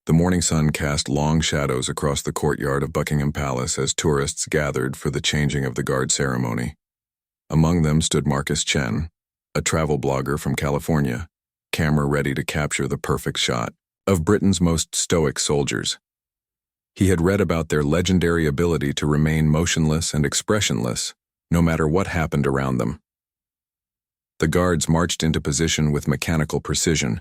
The morning sun cast long shadows across the courtyard of Buckingham Palace as tourists gathered for the changing of the guard ceremony. Among them stood Marcus Chen, a travel blogger from California, camera ready to capture the perfect shot of Britain's most stoic soldiers. He had read about their legendary ability to remain motionless and expressionless, no matter what happened around them. The guards marched into position with mechanical precision,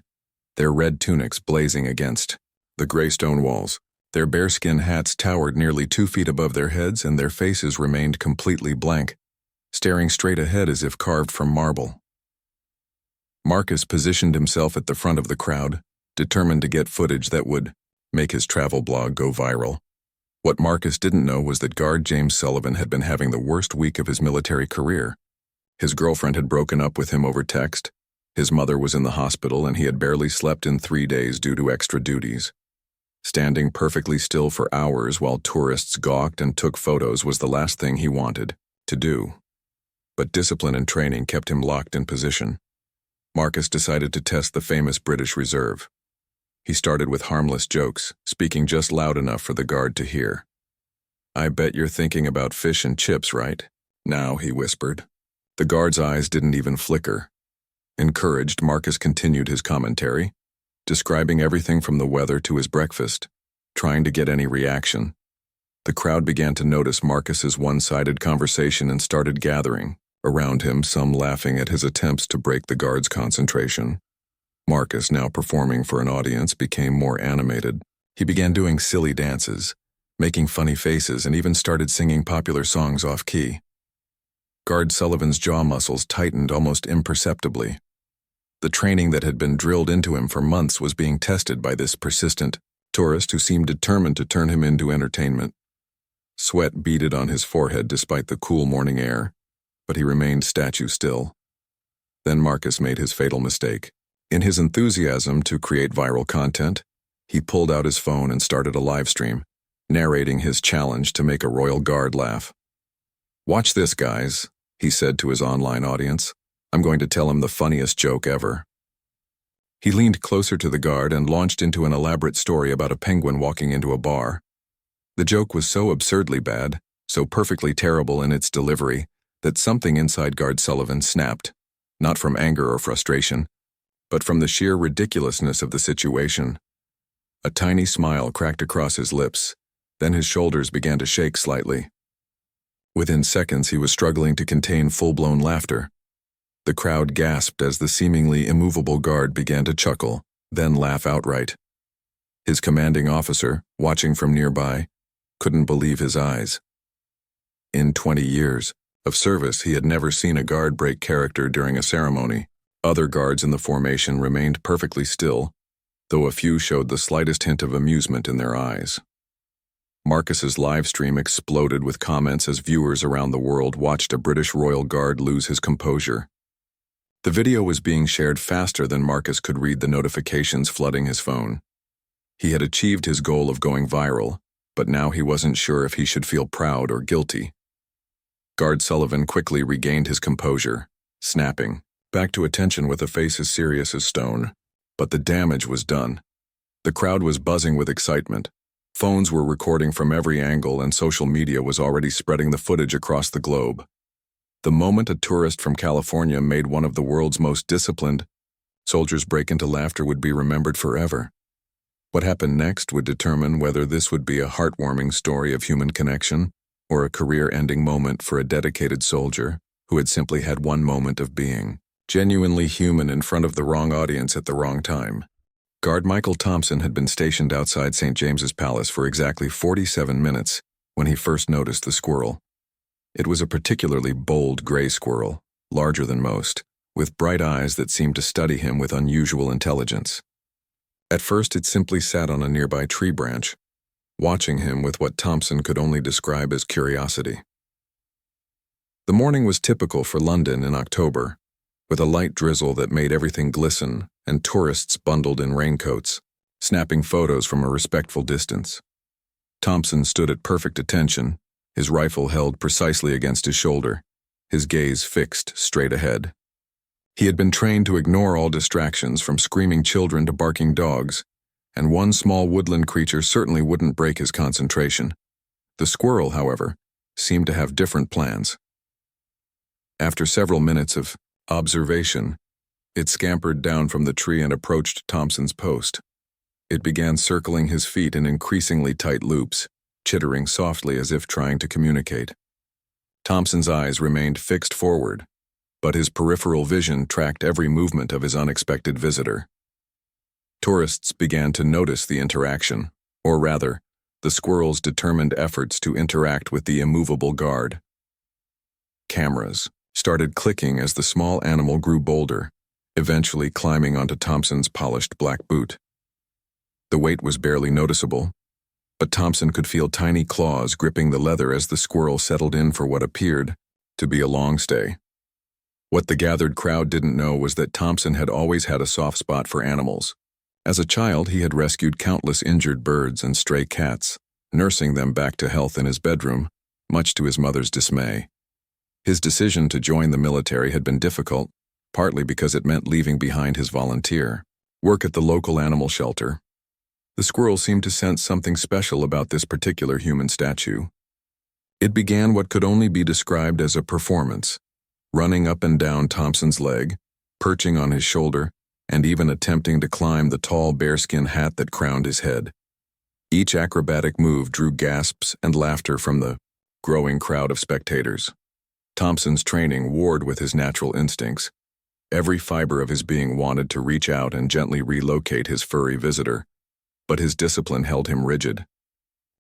their red tunics blazing against the gray stone walls. Their bearskin hats towered nearly 2 feet above their heads, and their faces remained completely blank, staring straight ahead as if carved from marble. Marcus positioned himself at the front of the crowd, determined to get footage that would make his travel blog go viral. What Marcus didn't know was that guard James Sullivan had been having the worst week of his military career. His girlfriend had broken up with him over text, his mother was in the hospital, and he had barely slept in 3 days due to extra duties. Standing perfectly still for hours while tourists gawked and took photos was the last thing he wanted to do. But discipline and training kept him locked in position. Marcus decided to test the famous British Reserve. He started with harmless jokes, speaking just loud enough for the guard to hear. "I bet you're thinking about fish and chips, right? Now," he whispered. The guard's eyes didn't even flicker. Encouraged, Marcus continued his commentary, describing everything from the weather to his breakfast, trying to get any reaction. The crowd began to notice Marcus's one-sided conversation and started gathering around him, some laughing at his attempts to break the guard's concentration. Marcus, now performing for an audience, became more animated. He began doing silly dances, making funny faces, and even started singing popular songs off-key. Guard Sullivan's jaw muscles tightened almost imperceptibly. The training that had been drilled into him for months was being tested by this persistent tourist who seemed determined to turn him into entertainment. Sweat beaded on his forehead despite the cool morning air, but he remained statue still. Then Marcus made his fatal mistake. In his enthusiasm to create viral content, he pulled out his phone and started a live stream, narrating his challenge to make a royal guard laugh. "Watch this, guys," he said to his online audience. "I'm going to tell him the funniest joke ever." He leaned closer to the guard and launched into an elaborate story about a penguin walking into a bar. The joke was so absurdly bad, so perfectly terrible in its delivery, that something inside guard Sullivan snapped, not from anger or frustration, but from the sheer ridiculousness of the situation. A tiny smile cracked across his lips, then his shoulders began to shake slightly. Within seconds, he was struggling to contain full-blown laughter. The crowd gasped as the seemingly immovable guard began to chuckle, then laugh outright. His commanding officer, watching from nearby, couldn't believe his eyes. In 20 years of service, he had never seen a guard break character during a ceremony. Other guards in the formation remained perfectly still, though a few showed the slightest hint of amusement in their eyes. Marcus's live stream exploded with comments as viewers around the world watched a British royal guard lose his composure. The video was being shared faster than Marcus could read the notifications flooding his phone. He had achieved his goal of going viral, but now he wasn't sure if he should feel proud or guilty. Guard Sullivan quickly regained his composure, snapping back to attention with a face as serious as stone. But the damage was done. The crowd was buzzing with excitement. Phones were recording from every angle, and social media was already spreading the footage across the globe. The moment a tourist from California made one of the world's most disciplined soldiers break into laughter would be remembered forever. What happened next would determine whether this would be a heartwarming story of human connection or a career-ending moment for a dedicated soldier who had simply had one moment of being genuinely human in front of the wrong audience at the wrong time. Guard Michael Thompson had been stationed outside St. James's Palace for exactly 47 minutes when he first noticed the squirrel. It was a particularly bold gray squirrel, larger than most, with bright eyes that seemed to study him with unusual intelligence. At first, it simply sat on a nearby tree branch, watching him with what Thompson could only describe as curiosity. The morning was typical for London in October, with a light drizzle that made everything glisten and tourists bundled in raincoats, snapping photos from a respectful distance. Thompson stood at perfect attention, his rifle held precisely against his shoulder, his gaze fixed straight ahead. He had been trained to ignore all distractions, from screaming children to barking dogs, and one small woodland creature certainly wouldn't break his concentration. The squirrel, however, seemed to have different plans. After several minutes of observation, it scampered down from the tree and approached Thompson's post. It began circling his feet in increasingly tight loops, chittering softly as if trying to communicate. Thompson's eyes remained fixed forward, but his peripheral vision tracked every movement of his unexpected visitor. Tourists began to notice the interaction, or rather, the squirrel's determined efforts to interact with the immovable guard. Cameras started clicking as the small animal grew bolder, eventually climbing onto Thompson's polished black boot. The weight was barely noticeable, but Thompson could feel tiny claws gripping the leather as the squirrel settled in for what appeared to be a long stay. What the gathered crowd didn't know was that Thompson had always had a soft spot for animals. As a child, he had rescued countless injured birds and stray cats, nursing them back to health in his bedroom, much to his mother's dismay. His decision to join the military had been difficult, partly because it meant leaving behind his volunteer work at the local animal shelter. The squirrel seemed to sense something special about this particular human statue. It began what could only be described as a performance, running up and down Thompson's leg, perching on his shoulder, and even attempting to climb the tall bearskin hat that crowned his head. Each acrobatic move drew gasps and laughter from the growing crowd of spectators. Thompson's training warred with his natural instincts. Every fiber of his being wanted to reach out and gently relocate his furry visitor, but his discipline held him rigid.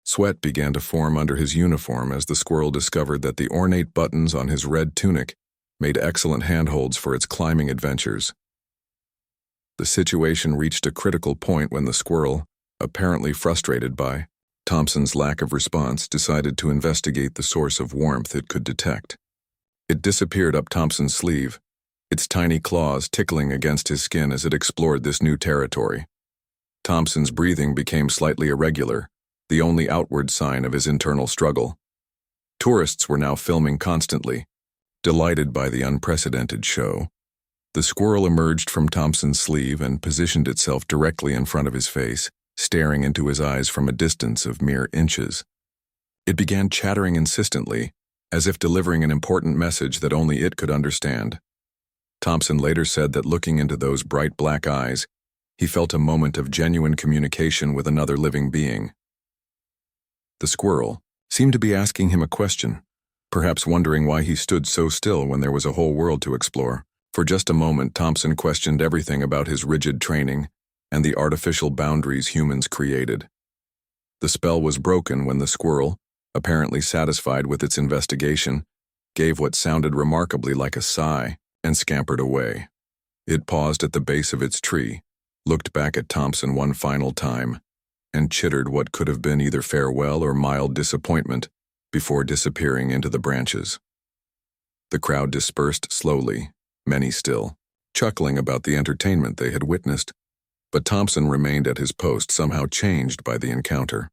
Sweat began to form under his uniform as the squirrel discovered that the ornate buttons on his red tunic made excellent handholds for its climbing adventures. The situation reached a critical point when the squirrel, apparently frustrated by Thompson's lack of response, decided to investigate the source of warmth it could detect. It disappeared up Thompson's sleeve, its tiny claws tickling against his skin as it explored this new territory. Thompson's breathing became slightly irregular, the only outward sign of his internal struggle. Tourists were now filming constantly, delighted by the unprecedented show. The squirrel emerged from Thompson's sleeve and positioned itself directly in front of his face, staring into his eyes from a distance of mere inches. It began chattering insistently, as if delivering an important message that only it could understand. Thompson later said that looking into those bright black eyes, he felt a moment of genuine communication with another living being. The squirrel seemed to be asking him a question, perhaps wondering why he stood so still when there was a whole world to explore. For just a moment, Thompson questioned everything about his rigid training and the artificial boundaries humans created. The spell was broken when the squirrel, apparently satisfied with its investigation, gave what sounded remarkably like a sigh and scampered away. It paused at the base of its tree, looked back at Thompson one final time, and chittered what could have been either farewell or mild disappointment before disappearing into the branches. The crowd dispersed slowly, many still, chuckling about the entertainment they had witnessed, but Thompson remained at his post, somehow changed by the encounter.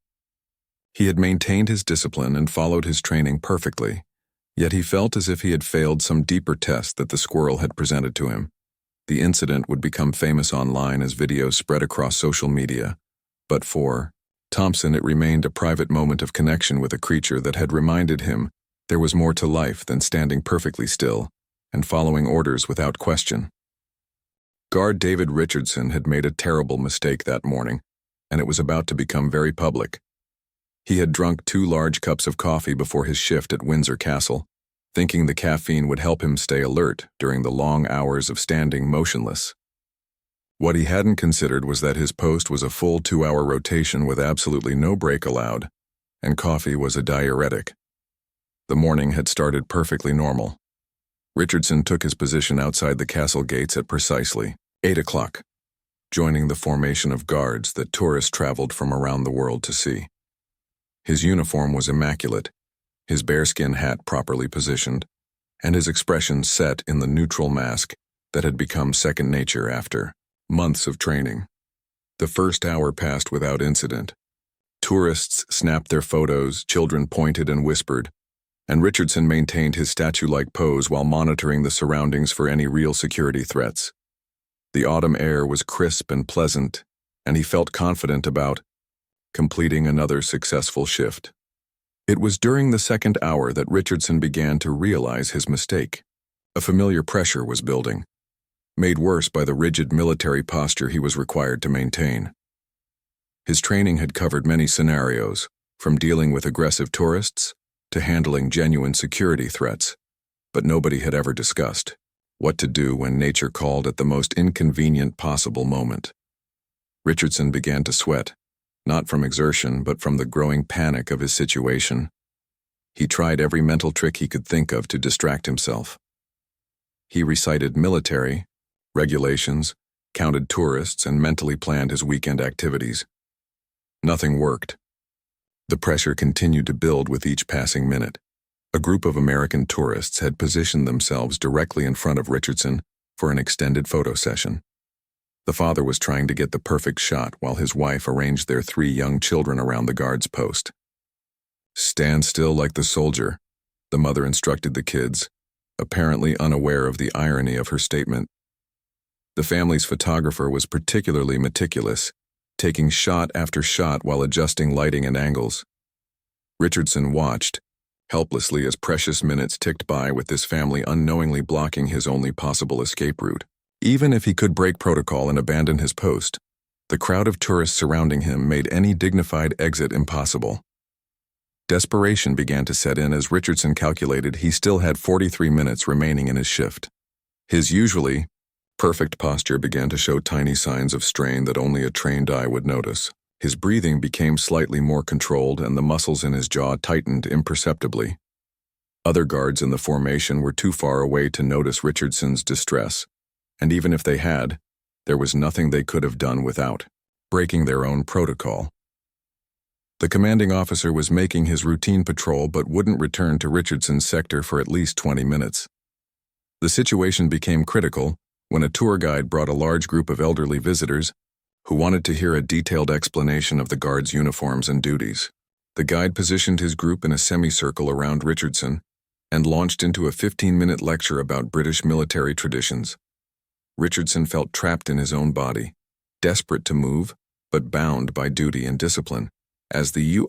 He had maintained his discipline and followed his training perfectly, yet he felt as if he had failed some deeper test that the squirrel had presented to him. The incident would become famous online as videos spread across social media, but for Thompson it remained a private moment of connection with a creature that had reminded him there was more to life than standing perfectly still and following orders without question. Guard David Richardson had made a terrible mistake that morning, and it was about to become very public. He had drunk 2 large cups of coffee before his shift at Windsor Castle, thinking the caffeine would help him stay alert during the long hours of standing motionless. What he hadn't considered was that his post was a full 2-hour rotation with absolutely no break allowed, and coffee was a diuretic. The morning had started perfectly normal. Richardson took his position outside the castle gates at precisely 8 o'clock, joining the formation of guards that tourists traveled from around the world to see. His uniform was immaculate, his bearskin hat properly positioned, and his expression set in the neutral mask that had become second nature after months of training. The first hour passed without incident. Tourists snapped their photos, children pointed and whispered, and Richardson maintained his statue-like pose while monitoring the surroundings for any real security threats. The autumn air was crisp and pleasant, and he felt confident about completing another successful shift. It was during the second hour that Richardson began to realize his mistake. A familiar pressure was building, made worse by the rigid military posture he was required to maintain. His training had covered many scenarios, from dealing with aggressive tourists to handling genuine security threats, but nobody had ever discussed what to do when nature called at the most inconvenient possible moment. Richardson began to sweat, not from exertion but from the growing panic of his situation. He tried every mental trick he could think of to distract himself. He recited military regulations, counted tourists, and mentally planned his weekend activities. Nothing worked. The pressure continued to build with each passing minute. A group of American tourists had positioned themselves directly in front of Richardson for an extended photo session. The father was trying to get the perfect shot while his wife arranged their 3 young children around the guard's post. "Stand still like the soldier," the mother instructed the kids, apparently unaware of the irony of her statement. The family's photographer was particularly meticulous, taking shot after shot while adjusting lighting and angles. Richardson watched, helplessly, as precious minutes ticked by with this family unknowingly blocking his only possible escape route. Even if he could break protocol and abandon his post, the crowd of tourists surrounding him made any dignified exit impossible. Desperation began to set in as Richardson calculated he still had 43 minutes remaining in his shift. His usually perfect posture began to show tiny signs of strain that only a trained eye would notice. His breathing became slightly more controlled and the muscles in his jaw tightened imperceptibly. Other guards in the formation were too far away to notice Richardson's distress, and even if they had, there was nothing they could have done without breaking their own protocol. The commanding officer was making his routine patrol but wouldn't return to Richardson's sector for at least 20 minutes. The situation became critical when a tour guide brought a large group of elderly visitors who wanted to hear a detailed explanation of the guards' uniforms and duties. The guide positioned his group in a semicircle around Richardson and launched into a 15-minute lecture about British military traditions. Richardson felt trapped in his own body, desperate to move, but bound by duty and discipline. As the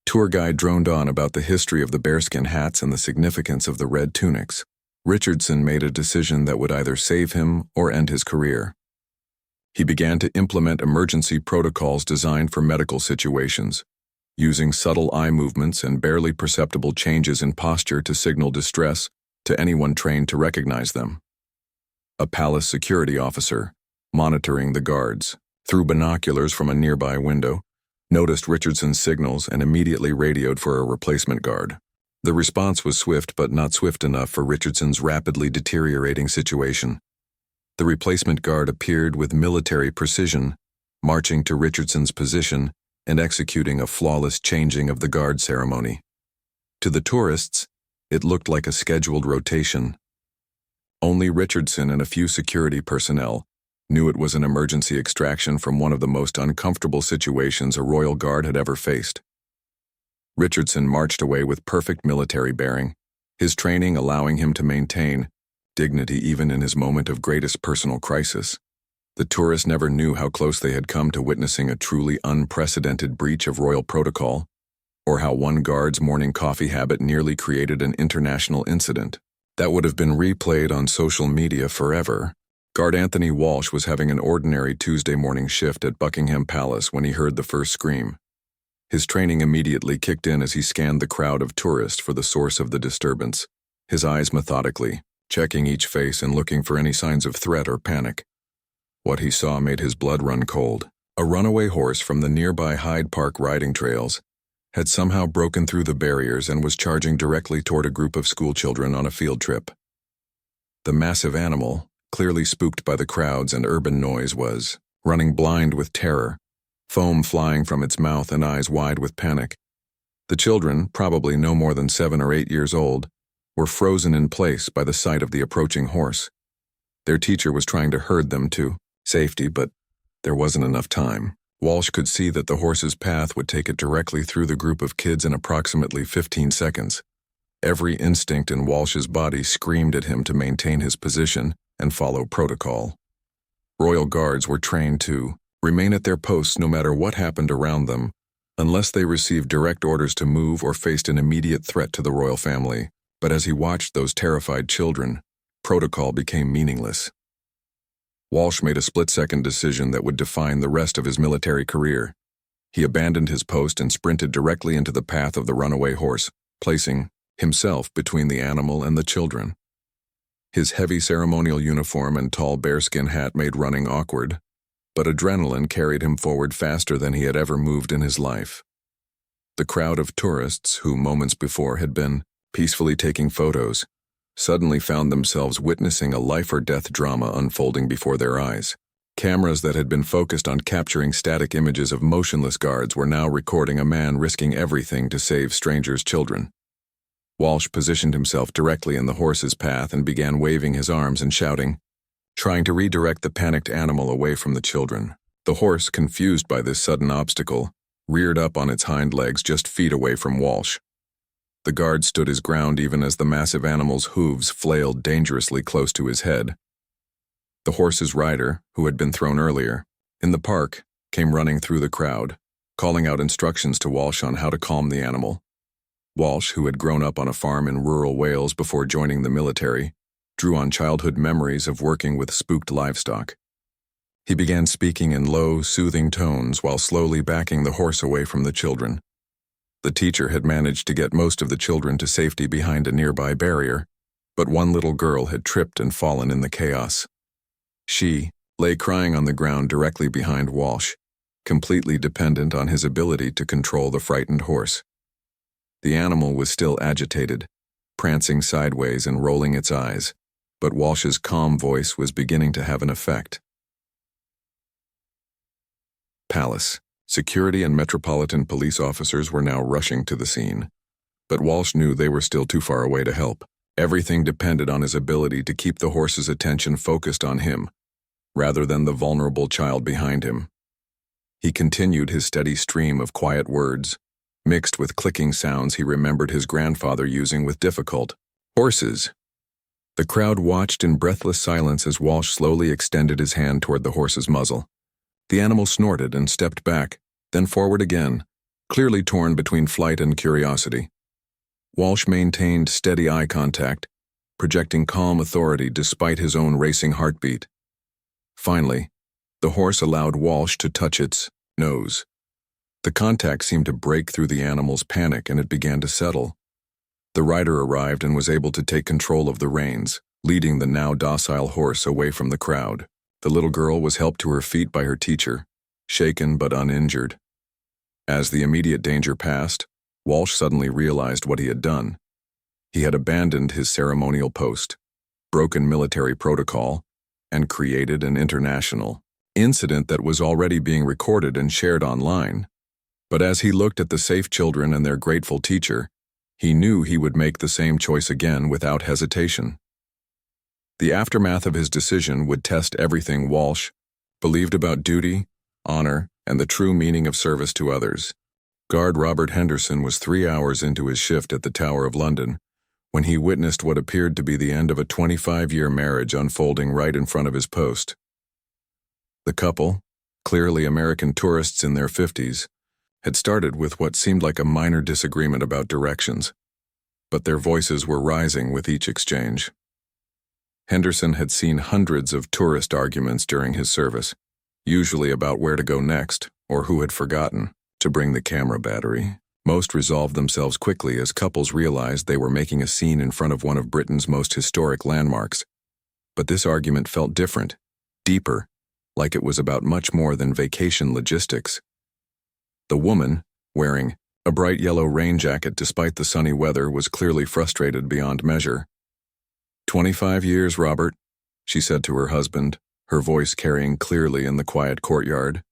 tour guide droned on about the history of the bearskin hats and the significance of the red tunics, Richardson made a decision that would either save him or end his career. He began to implement emergency protocols designed for medical situations, using subtle eye movements and barely perceptible changes in posture to signal distress to anyone trained to recognize them. A palace security officer, monitoring the guards through binoculars from a nearby window, noticed Richardson's signals and immediately radioed for a replacement guard. The response was swift but not swift enough for Richardson's rapidly deteriorating situation. The replacement guard appeared with military precision, marching to Richardson's position and executing a flawless changing of the guard ceremony. To the tourists, it looked like a scheduled rotation. Only Richardson and a few security personnel knew it was an emergency extraction from one of the most uncomfortable situations a royal guard had ever faced. Richardson marched away with perfect military bearing, his training allowing him to maintain dignity even in his moment of greatest personal crisis. The tourists never knew how close they had come to witnessing a truly unprecedented breach of royal protocol, or how one guard's morning coffee habit nearly created an international incident that would have been replayed on social media forever. Guard Anthony Walsh was having an ordinary Tuesday morning shift at Buckingham Palace when he heard the first scream. His training immediately kicked in as he scanned the crowd of tourists for the source of the disturbance, his eyes methodically checking each face and looking for any signs of threat or panic. What he saw made his blood run cold. A runaway horse from the nearby Hyde Park riding trails had somehow broken through the barriers and was charging directly toward a group of schoolchildren on a field trip. The massive animal, clearly spooked by the crowds and urban noise, was running blind with terror, foam flying from its mouth and eyes wide with panic. The children, probably no more than 7 or 8 years old, were frozen in place by the sight of the approaching horse. Their teacher was trying to herd them to safety, but there wasn't enough time. Walsh could see that the horse's path would take it directly through the group of kids in approximately 15 seconds. Every instinct in Walsh's body screamed at him to maintain his position and follow protocol. Royal guards were trained to remain at their posts no matter what happened around them, unless they received direct orders to move or faced an immediate threat to the royal family. But as he watched those terrified children, protocol became meaningless. Walsh made a split-second decision that would define the rest of his military career. He abandoned his post and sprinted directly into the path of the runaway horse, placing himself between the animal and the children. His heavy ceremonial uniform and tall bearskin hat made running awkward, but adrenaline carried him forward faster than he had ever moved in his life. The crowd of tourists, who moments before had been peacefully taking photos, suddenly found themselves witnessing a life-or-death drama unfolding before their eyes. Cameras that had been focused on capturing static images of motionless guards were now recording a man risking everything to save strangers' children. Walsh positioned himself directly in the horse's path and began waving his arms and shouting, trying to redirect the panicked animal away from the children. The horse, confused by this sudden obstacle, reared up on its hind legs just feet away from Walsh. The guard stood his ground even as the massive animal's hooves flailed dangerously close to his head. The horse's rider, who had been thrown earlier, in the park, came running through the crowd, calling out instructions to Walsh on how to calm the animal. Walsh, who had grown up on a farm in rural Wales before joining the military, drew on childhood memories of working with spooked livestock. He began speaking in low, soothing tones while slowly backing the horse away from the children. The teacher had managed to get most of the children to safety behind a nearby barrier, but one little girl had tripped and fallen in the chaos. She lay crying on the ground directly behind Walsh, completely dependent on his ability to control the frightened horse. The animal was still agitated, prancing sideways and rolling its eyes, but Walsh's calm voice was beginning to have an effect. Palace. Security and metropolitan police officers were now rushing to the scene, but Walsh knew they were still too far away to help. Everything depended on his ability to keep the horse's attention focused on him, rather than the vulnerable child behind him. He continued his steady stream of quiet words, mixed with clicking sounds he remembered his grandfather using with difficult. Horses. The crowd watched in breathless silence as Walsh slowly extended his hand toward the horse's muzzle. The animal snorted and stepped back, then forward again, clearly torn between flight and curiosity. Walsh maintained steady eye contact, projecting calm authority despite his own racing heartbeat. Finally, the horse allowed Walsh to touch its nose. The contact seemed to break through the animal's panic and it began to settle. The rider arrived and was able to take control of the reins, leading the now docile horse away from the crowd. The little girl was helped to her feet by her teacher, shaken but uninjured. As the immediate danger passed, Walsh suddenly realized what he had done. He had abandoned his ceremonial post, broken military protocol, and created an international incident that was already being recorded and shared online. But as he looked at the safe children and their grateful teacher, he knew he would make the same choice again without hesitation. The aftermath of his decision would test everything Walsh believed about duty, honor, and the true meaning of service to others. Guard Robert Henderson was 3 hours into his shift at the Tower of London when he witnessed what appeared to be the end of a 25-year marriage unfolding right in front of his post. The couple, clearly American tourists in their 50s, had started with what seemed like a minor disagreement about directions, but their voices were rising with each exchange. Henderson had seen hundreds of tourist arguments during his service, usually about where to go next or who had forgotten to bring the camera battery. Most resolved themselves quickly as couples realized they were making a scene in front of one of Britain's most historic landmarks. But this argument felt different, deeper, like it was about much more than vacation logistics. The woman, wearing a bright yellow rain jacket despite the sunny weather, was clearly frustrated beyond measure. 25 years, Robert, she said to her husband, her voice carrying clearly in the quiet courtyard.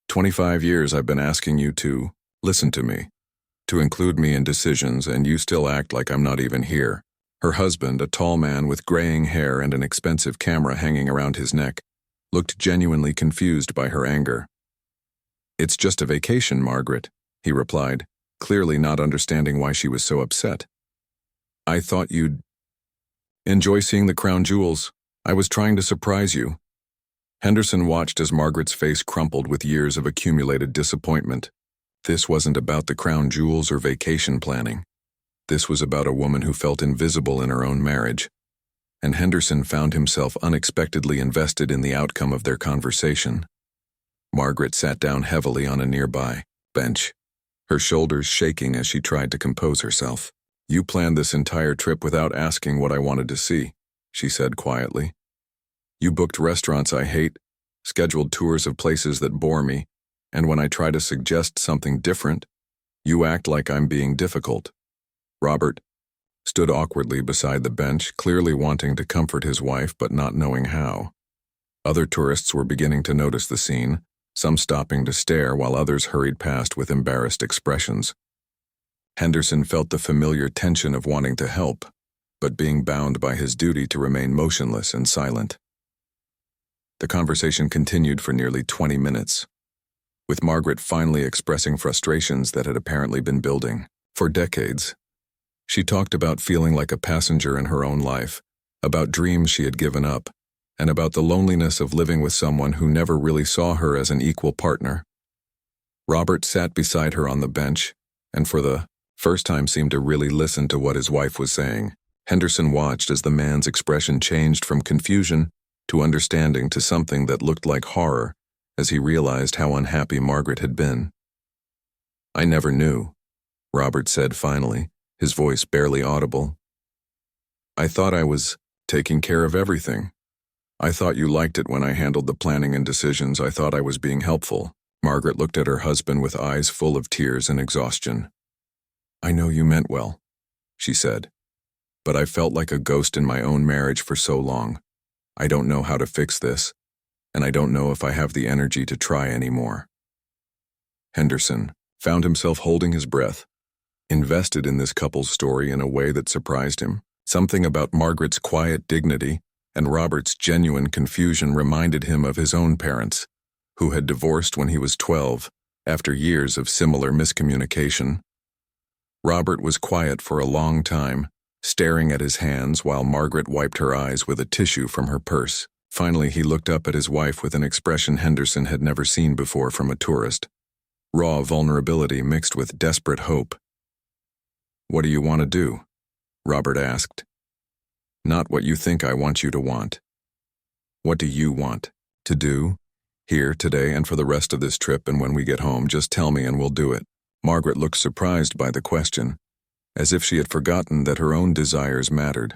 25 years I've been asking you to listen to me, to include me in decisions, and you still act like I'm not even here. Her husband, a tall man with graying hair and an expensive camera hanging around his neck, looked genuinely confused by her anger. It's just a vacation, Margaret, he replied, clearly not understanding why she was so upset. I thought you'd enjoy seeing the crown jewels. I was trying to surprise you. Henderson watched as Margaret's face crumpled with years of accumulated disappointment. This wasn't about the crown jewels or vacation planning. This was about a woman who felt invisible in her own marriage. And Henderson found himself unexpectedly invested in the outcome of their conversation. Margaret sat down heavily on a nearby bench, her shoulders shaking as she tried to compose herself. "You planned this entire trip without asking what I wanted to see," she said quietly. "You booked restaurants I hate, scheduled tours of places that bore me, and when I try to suggest something different, you act like I'm being difficult." Robert stood awkwardly beside the bench, clearly wanting to comfort his wife but not knowing how. Other tourists were beginning to notice the scene, some stopping to stare while others hurried past with embarrassed expressions. Henderson felt the familiar tension of wanting to help, but being bound by his duty to remain motionless and silent. The conversation continued for nearly 20 minutes, with Margaret finally expressing frustrations that had apparently been building for decades. She talked about feeling like a passenger in her own life, about dreams she had given up, and about the loneliness of living with someone who never really saw her as an equal partner. Robert sat beside her on the bench, and for the first time seemed to really listen to what his wife was saying. Henderson watched as the man's expression changed from confusion to understanding to something that looked like horror as he realized how unhappy Margaret had been. "I never knew," Robert said finally, his voice barely audible. "I thought I was taking care of everything. I thought you liked it when I handled the planning and decisions. I thought I was being helpful." Margaret looked at her husband with eyes full of tears and exhaustion. "I know you meant well," she said, "but I felt like a ghost in my own marriage for so long. I don't know how to fix this, and I don't know if I have the energy to try anymore." Henderson found himself holding his breath, invested in this couple's story in a way that surprised him. Something about Margaret's quiet dignity and Robert's genuine confusion reminded him of his own parents, who had divorced when he was 12, after years of similar miscommunication. Robert was quiet for a long time, staring at his hands while Margaret wiped her eyes with a tissue from her purse. Finally, he looked up at his wife with an expression Henderson had never seen before from a tourist. Raw vulnerability mixed with desperate hope. "What do you want to do?" Robert asked. "Not what you think I want you to want. What do you want to do? Here, today, and for the rest of this trip, and when we get home, just tell me and we'll do it." Margaret looked surprised by the question, as if she had forgotten that her own desires mattered.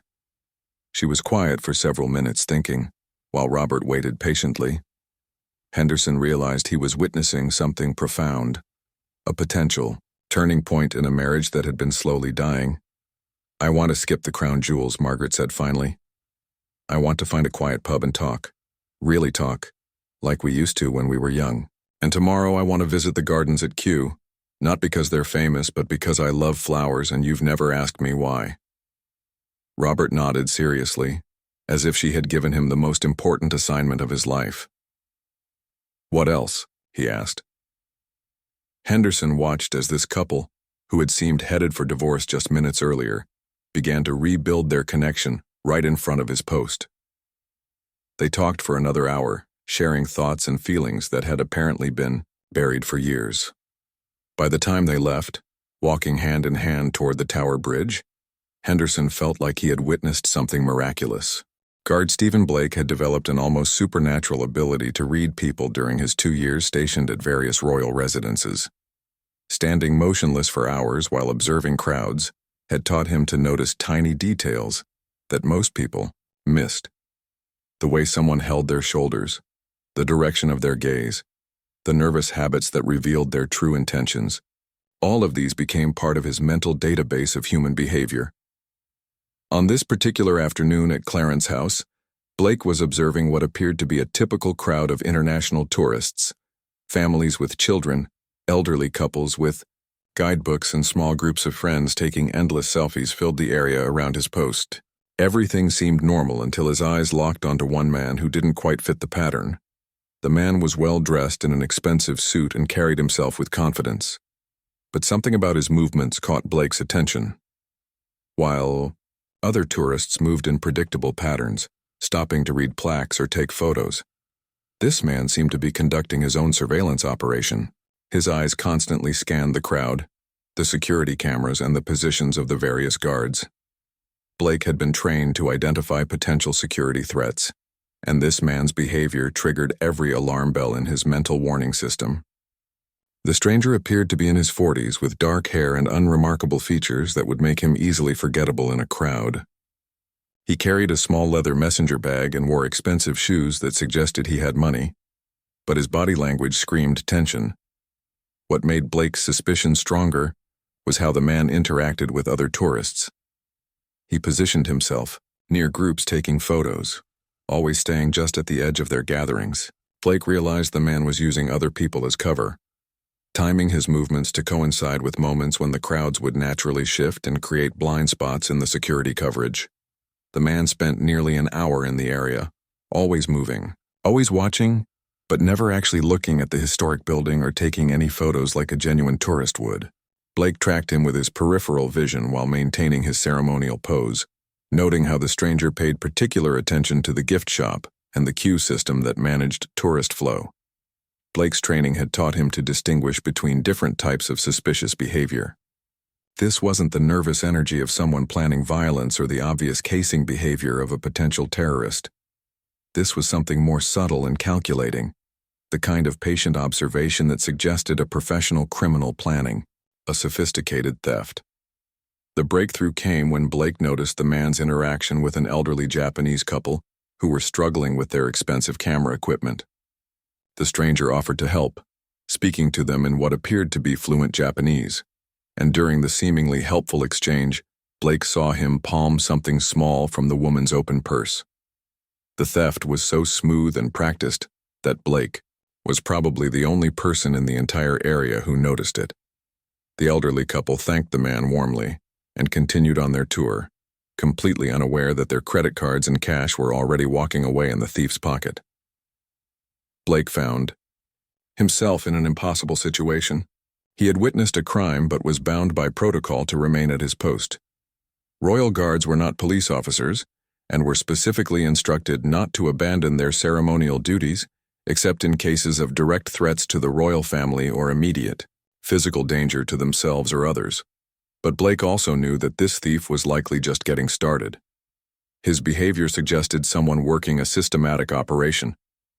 She was quiet for several minutes thinking, while Robert waited patiently. Henderson realized he was witnessing something profound, a potential turning point in a marriage that had been slowly dying. "I want to skip the crown jewels," Margaret said finally. "I want to find a quiet pub and talk. Really talk, like we used to when we were young. And tomorrow I want to visit the gardens at Kew, not because they're famous, but because I love flowers and you've never asked me why." Robert nodded seriously, as if she had given him the most important assignment of his life. "What else?" he asked. Henderson watched as this couple, who had seemed headed for divorce just minutes earlier, began to rebuild their connection right in front of his post. They talked for another hour, sharing thoughts and feelings that had apparently been buried for years. By the time they left, walking hand in hand toward the Tower Bridge, Henderson felt like he had witnessed something miraculous. Guard Stephen Blake had developed an almost supernatural ability to read people during his 2 years stationed at various royal residences. Standing motionless for hours while observing crowds had taught him to notice tiny details that most people missed. The way someone held their shoulders, the direction of their gaze, the nervous habits that revealed their true intentions. All of these became part of his mental database of human behavior. On this particular afternoon at Clarence House, Blake was observing what appeared to be a typical crowd of international tourists, families with children, elderly couples with guidebooks, and small groups of friends taking endless selfies filled the area around his post. Everything seemed normal until his eyes locked onto one man who didn't quite fit the pattern. The man was well dressed in an expensive suit and carried himself with confidence. But something about his movements caught Blake's attention. While other tourists moved in predictable patterns, stopping to read plaques or take photos, This man seemed to be conducting his own surveillance operation. His eyes constantly scanned the crowd, the security cameras, and the positions of the various guards. Blake had been trained to identify potential security threats, and this man's behavior triggered every alarm bell in his mental warning system. The stranger appeared to be in his 40s with dark hair and unremarkable features that would make him easily forgettable in a crowd. He carried a small leather messenger bag and wore expensive shoes that suggested he had money, but his body language screamed tension. What made Blake's suspicion stronger was how the man interacted with other tourists. He positioned himself near groups taking photos, always staying just at the edge of their gatherings. Blake realized the man was using other people as cover, timing his movements to coincide with moments when the crowds would naturally shift and create blind spots in the security coverage. The man spent nearly an hour in the area, always moving, always watching, but never actually looking at the historic building or taking any photos like a genuine tourist would. Blake tracked him with his peripheral vision while maintaining his ceremonial pose, noting how the stranger paid particular attention to the gift shop and the queue system that managed tourist flow. Blake's training had taught him to distinguish between different types of suspicious behavior. This wasn't the nervous energy of someone planning violence or the obvious casing behavior of a potential terrorist. This was something more subtle and calculating, the kind of patient observation that suggested a professional criminal planning, a sophisticated theft. The breakthrough came when Blake noticed the man's interaction with an elderly Japanese couple who were struggling with their expensive camera equipment. The stranger offered to help, speaking to them in what appeared to be fluent Japanese, and during the seemingly helpful exchange, Blake saw him palm something small from the woman's open purse. The theft was so smooth and practiced that Blake was probably the only person in the entire area who noticed it. The elderly couple thanked the man warmly and continued on their tour, completely unaware that their credit cards and cash were already walking away in the thief's pocket. Blake found himself in an impossible situation. He had witnessed a crime but was bound by protocol to remain at his post. Royal Guards were not police officers and were specifically instructed not to abandon their ceremonial duties except in cases of direct threats to the royal family or immediate physical danger to themselves or others. But Blake also knew that this thief was likely just getting started. His behavior suggested someone working a systematic operation,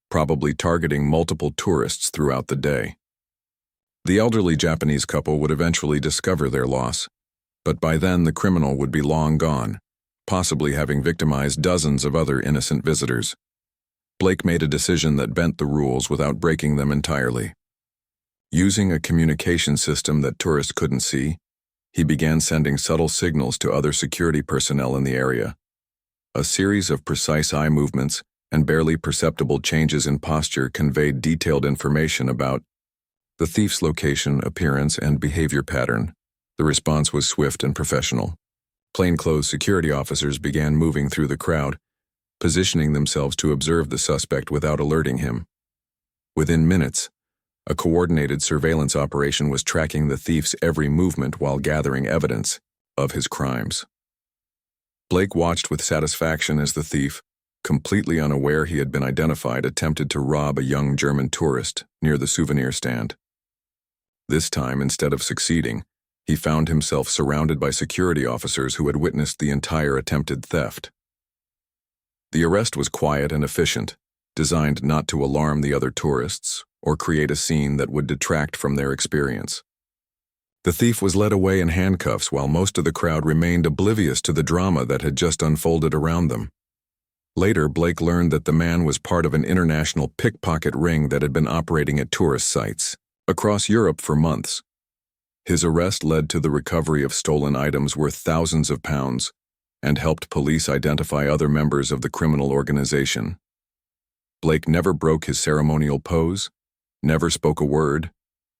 probably targeting multiple tourists throughout the day. The elderly Japanese couple would eventually discover their loss, but by then the criminal would be long gone, possibly having victimized dozens of other innocent visitors. Blake made a decision that bent the rules without breaking them entirely. Using a communication system that tourists couldn't see, he began sending subtle signals to other security personnel in the area. A series of precise eye movements and barely perceptible changes in posture conveyed detailed information about the thief's location, appearance, and behavior pattern. The response was swift and professional. Plainclothes security officers began moving through the crowd, positioning themselves to observe the suspect without alerting him. Within minutes, a coordinated surveillance operation was tracking the thief's every movement while gathering evidence of his crimes. Blake watched with satisfaction as the thief, completely unaware he had been identified, attempted to rob a young German tourist near the souvenir stand. This time, instead of succeeding, he found himself surrounded by security officers who had witnessed the entire attempted theft. The arrest was quiet and efficient, designed not to alarm the other tourists or create a scene that would detract from their experience. The thief was led away in handcuffs while most of the crowd remained oblivious to the drama that had just unfolded around them. Later, Blake learned that the man was part of an international pickpocket ring that had been operating at tourist sites across Europe for months. His arrest led to the recovery of stolen items worth thousands of pounds and helped police identify other members of the criminal organization. Blake never broke his ceremonial pose, never spoke a word,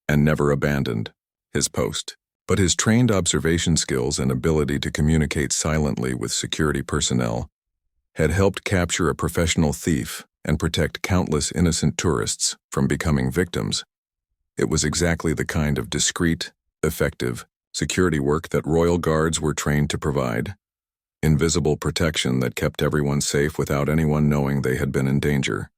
and never abandoned his post. But his trained observation skills and ability to communicate silently with security personnel had helped capture a professional thief and protect countless innocent tourists from becoming victims. It was exactly the kind of discreet, effective security work that Royal Guards were trained to provide. Invisible protection that kept everyone safe without anyone knowing they had been in danger.